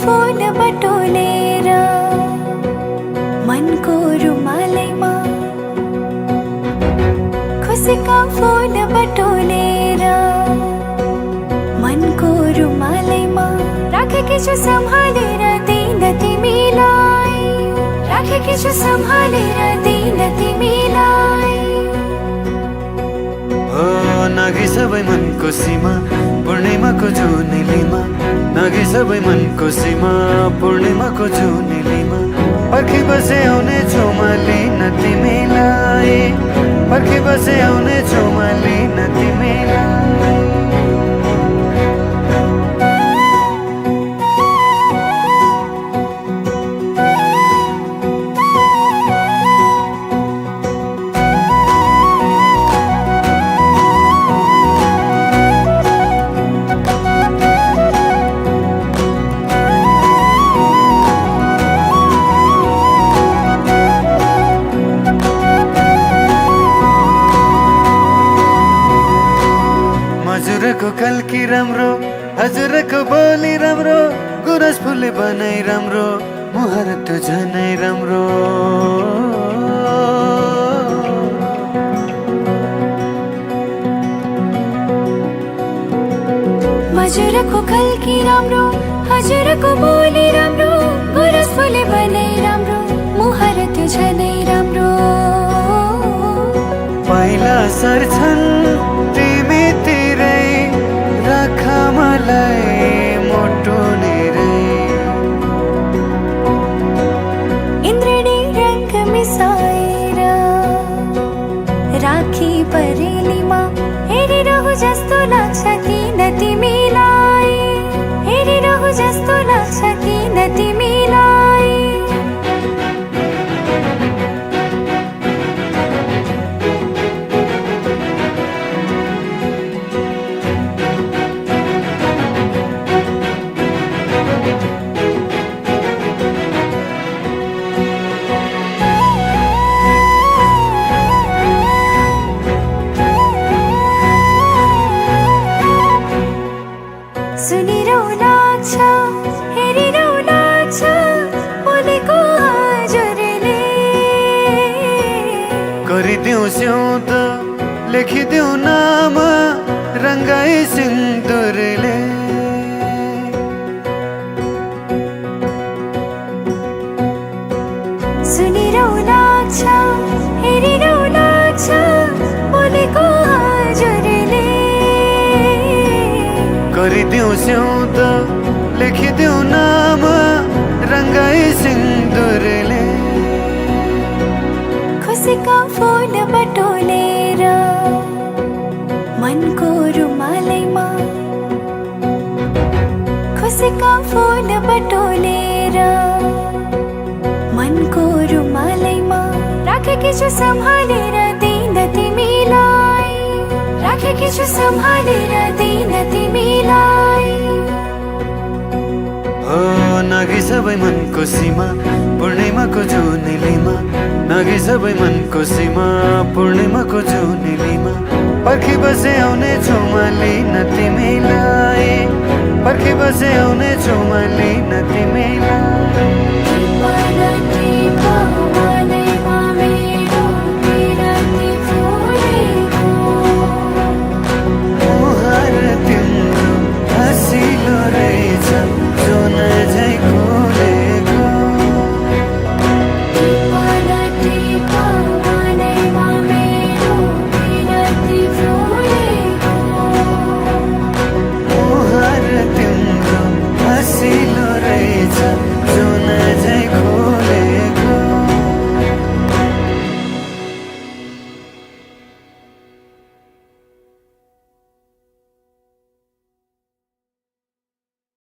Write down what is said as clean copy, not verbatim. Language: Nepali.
फूल बटोलेर मनको रुमालैमा खुसीका फूल बटोलेर मनको रुमालैमा राखेकी छु सम्हालेर दिन तिमीलाई, राखेकी छु सम्हालेर दिन तिमीलाई। नाघे सबै मनको सीमा पूर्णिमाको जुनेलीमा, नाघे सबै मनको सीमा पूर्णिमाको जुनेलीमा। पर्खी बसे आउने छु म लिन तिमीलाई, पर्खी बसे आउने छु म लिन तिमीलाई। हजुरको कल्की राम्रो, हजुरको बोली राम्रो, गुरस फुले बनाइ राम्रो, मुहार त झनै राम्रो। हजुरको कल्की राम्रो, हजुरको बोली राम्रो, गुरस फुले बनाइ राम्रो, मुहार त झनै राम्रो। पहिला सर्छन् तिमी तिरै, राख मलाई मोटो नेरै। इन्द्रणी रंग मिसाएर राखी परेलीमा हेरिरहु जस्तो लाग्छ किन तिमीलाई, हेरिरहु जस्तो लाग्छ किन तिमीलाई। सुनिरौ लाग्छ, हेरिरौ लाग्छ, बोलेको हजुरले। गरिदेऊ स्याउत लेखिदेऊ नाम, रङ्गाई सिन्दुरले। सुनिरौ लाग्छ, हेरिरौ लाग्छ, बोलेको हजुरले। गरिदेऊ स्याउत लेखिदेऊ नाम, रङ्गाई सिन्दुरले। खुसीका फूल बटोलेर मनको रुमालैमा, खुसीका फूल बटोलेर मनको रुमालैमा राखेकी छु सम्हालेर दिन तिमीलाई, राखेकी छु सम्हालेर दिन तिमीलाई। नाघे सबै मनको सीमा पूर्णिमाको जुनेलीमा, नाघे सबै मनको सीमा पूर्णिमाको जुनेलीमा। पर्खी बसे आउने छु म लिन तिमीलाई, पर्खी बसे आउने छु म लिन तिमीलाई।